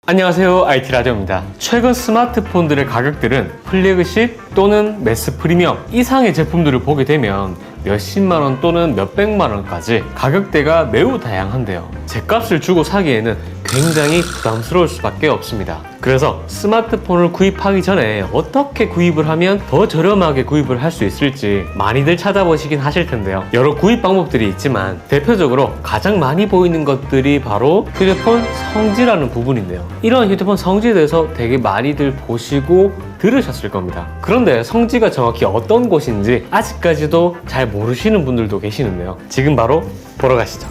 안녕하세요, IT라디오입니다. 최근 스마트폰들의 가격들은 플래그십 또는 매스 프리미엄 이상의 제품들을 보게 되면 몇십만원 또는 몇백만원까지 가격대가 매우 다양한데요. 제값을 주고 사기에는 굉장히 부담스러울 수밖에 없습니다. 그래서 스마트폰을 구입하기 전에 어떻게 구입을 하면 더 저렴하게 구입을 할 수 있을지 많이들 찾아보시긴 하실 텐데요. 여러 구입 방법들이 있지만 대표적으로 가장 많이 보이는 것들이 바로 휴대폰 성지라는 부분인데요. 이런 휴대폰 성지에 대해서 되게 많이들 보시고 들으셨을 겁니다. 그런데 성지가 정확히 어떤 곳인지 아직까지도 잘 모르시는 분들도 계시는데요. 지금 바로 보러 가시죠.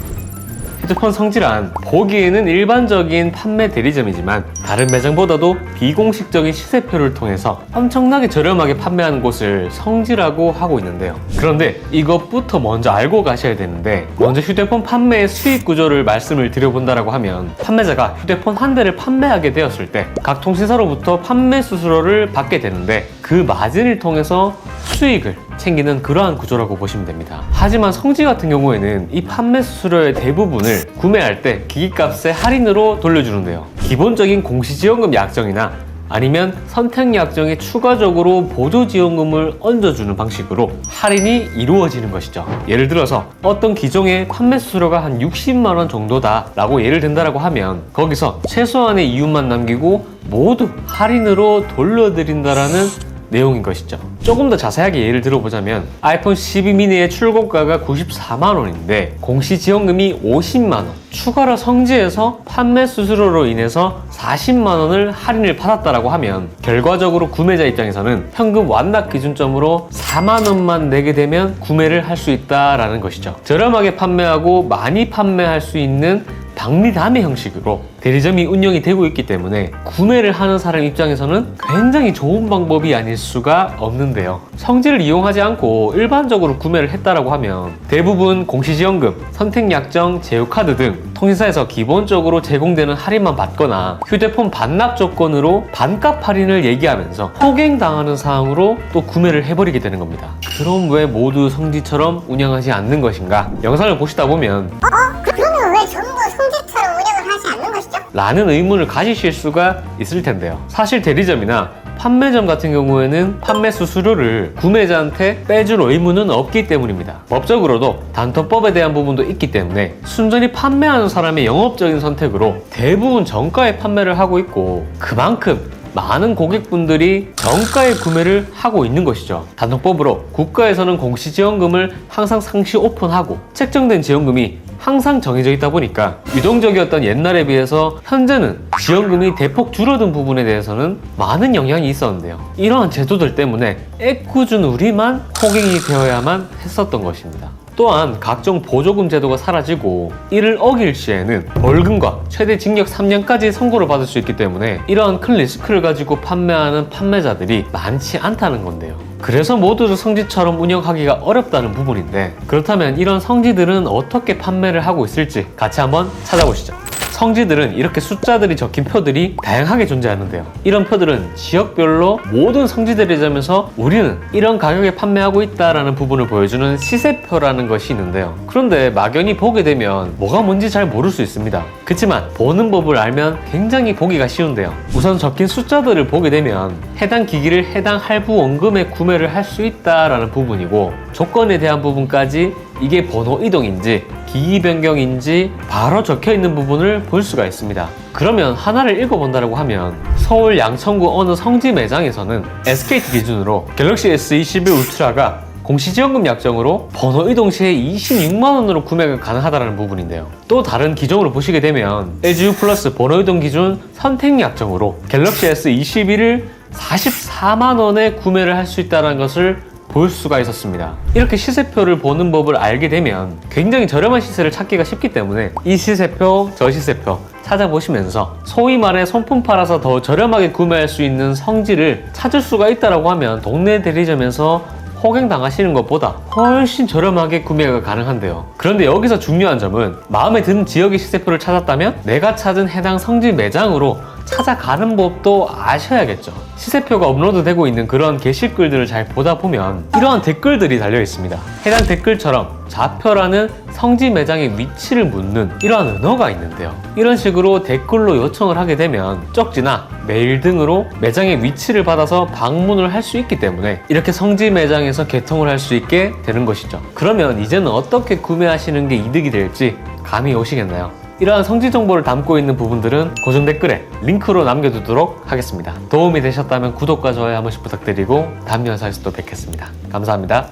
휴대폰 성지란 보기에는 일반적인 판매 대리점이지만 다른 매장보다도 비공식적인 시세표를 통해서 엄청나게 저렴하게 판매하는 곳을 성지라고 하고 있는데요. 그런데 이것부터 먼저 알고 가셔야 되는데, 먼저 휴대폰 판매의 수익 구조를 말씀을 드려본다라고 하면, 판매자가 휴대폰 한 대를 판매하게 되었을 때 각 통신사로부터 판매 수수료를 받게 되는데 그 마진을 통해서 수익을 챙기는 그러한 구조라고 보시면 됩니다. 하지만 성지 같은 경우에는 이 판매 수수료의 대부분을 구매할 때 기기값의 할인으로 돌려주는데요. 기본적인 공시지원금 약정이나 아니면 선택약정에 추가적으로 보조지원금을 얹어주는 방식으로 할인이 이루어지는 것이죠. 예를 들어서 어떤 기종의 판매 수수료가 한 60만원 정도다 라고 예를 든다라고 하면, 거기서 최소한의 이윤만 남기고 모두 할인으로 돌려드린다라는 내용인 것이죠. 조금 더 자세하게 예를 들어보자면, 아이폰 12 미니의 출고가가 94만원인데 공시지원금이 50만원, 추가로 성지에서 판매 수수료로 인해서 40만원을 할인을 받았다라고 하면, 결과적으로 구매자 입장에서는 현금 완납 기준점으로 4만원만 내게 되면 구매를 할 수 있다라는 것이죠. 저렴하게 판매하고 많이 판매할 수 있는 박리담의 형식으로 대리점이 운영이 되고 있기 때문에 구매를 하는 사람 입장에서는 굉장히 좋은 방법이 아닐 수가 없는데요. 성지를 이용하지 않고 일반적으로 구매를 했다라고 하면 대부분 공시지원금, 선택약정, 제휴카드 등 통신사에서 기본적으로 제공되는 할인만 받거나 휴대폰 반납 조건으로 반값 할인을 얘기하면서 호갱당하는 사항으로 또 구매를 해버리게 되는 겁니다. 그럼 왜 모두 성지처럼 운영하지 않는 것인가? 영상을 보시다 보면 그러면 왜 전부 성지처럼 운영을 하지 않는 것이죠? 라는 의문을 가지실 수가 있을 텐데요. 사실 대리점이나 판매점 같은 경우에는 판매 수수료를 구매자한테 빼줄 의무는 없기 때문입니다. 법적으로도 단통법에 대한 부분도 있기 때문에 순전히 판매하는 사람의 영업적인 선택으로 대부분 정가에 판매를 하고 있고, 그만큼 많은 고객분들이 정가에 구매를 하고 있는 것이죠. 단통법으로 국가에서는 공시지원금을 항상 상시 오픈하고 책정된 지원금이 항상 정해져 있다 보니까 유동적이었던 옛날에 비해서 현재는 지원금이 대폭 줄어든 부분에 대해서는 많은 영향이 있었는데요. 이러한 제도들 때문에 애꿎은 우리만 호갱이 되어야만 했었던 것입니다. 또한 각종 보조금 제도가 사라지고 이를 어길 시에는 벌금과 최대 징역 3년까지 선고를 받을 수 있기 때문에 이러한 큰 리스크를 가지고 판매하는 판매자들이 많지 않다는 건데요. 그래서 모두 성지처럼 운영하기가 어렵다는 부분인데, 그렇다면 이런 성지들은 어떻게 판매를 하고 있을지 같이 한번 찾아보시죠. 성지들은 이렇게 숫자들이 적힌 표들이 다양하게 존재하는데요. 이런 표들은 지역별로 모든 성지 대리점에서 우리는 이런 가격에 판매하고 있다라는 부분을 보여주는 시세표라는 것이 있는데요. 그런데 막연히 보게 되면 뭐가 뭔지 잘 모를 수 있습니다. 그렇지만 보는 법을 알면 굉장히 보기가 쉬운데요. 우선 적힌 숫자들을 보게 되면 해당 기기를 해당 할부 원금에 구매를 할 수 있다라는 부분이고, 조건에 대한 부분까지 이게 번호 이동인지 기기 변경인지 바로 적혀 있는 부분을 볼 수가 있습니다. 그러면 하나를 읽어본다고 하면 서울 양천구 어느 성지 매장에서는 SKT 기준으로 갤럭시 S21 울트라가 공시지원금 약정으로 번호 이동 시에 26만원으로 구매가 가능하다는 부분인데요. 또 다른 기종으로 보시게 되면 LGU 플러스 번호 이동 기준 선택 약정으로 갤럭시 S21을 44만원에 구매를 할 수 있다는 것을 볼 수가 있었습니다. 이렇게 시세표를 보는 법을 알게 되면 굉장히 저렴한 시세를 찾기가 쉽기 때문에 이 시세표, 저 시세표 찾아보시면서 소위 말해 손품 팔아서 더 저렴하게 구매할 수 있는 성지를 찾을 수가 있다고 하면 동네 대리점에서 호갱당하시는 것보다 훨씬 저렴하게 구매가 가능한데요. 그런데 여기서 중요한 점은 마음에 드는 지역의 시세표를 찾았다면 내가 찾은 해당 성지 매장으로 찾아가는 법도 아셔야겠죠. 시세표가 업로드되고 있는 그런 게시글들을 잘 보다 보면 이러한 댓글들이 달려 있습니다. 해당 댓글처럼 좌표라는 성지 매장의 위치를 묻는 이러한 은어가 있는데요. 이런 식으로 댓글로 요청을 하게 되면 쪽지나 메일 등으로 매장의 위치를 받아서 방문을 할 수 있기 때문에 이렇게 성지 매장에서 개통을 할 수 있게 되는 것이죠. 그러면 이제는 어떻게 구매하시는 게 이득이 될지 감이 오시겠나요? 이러한 성지 정보를 담고 있는 부분들은 고정 댓글에 링크로 남겨두도록 하겠습니다. 도움이 되셨다면 구독과 좋아요 한 번씩 부탁드리고 다음 영상에서 또 뵙겠습니다. 감사합니다.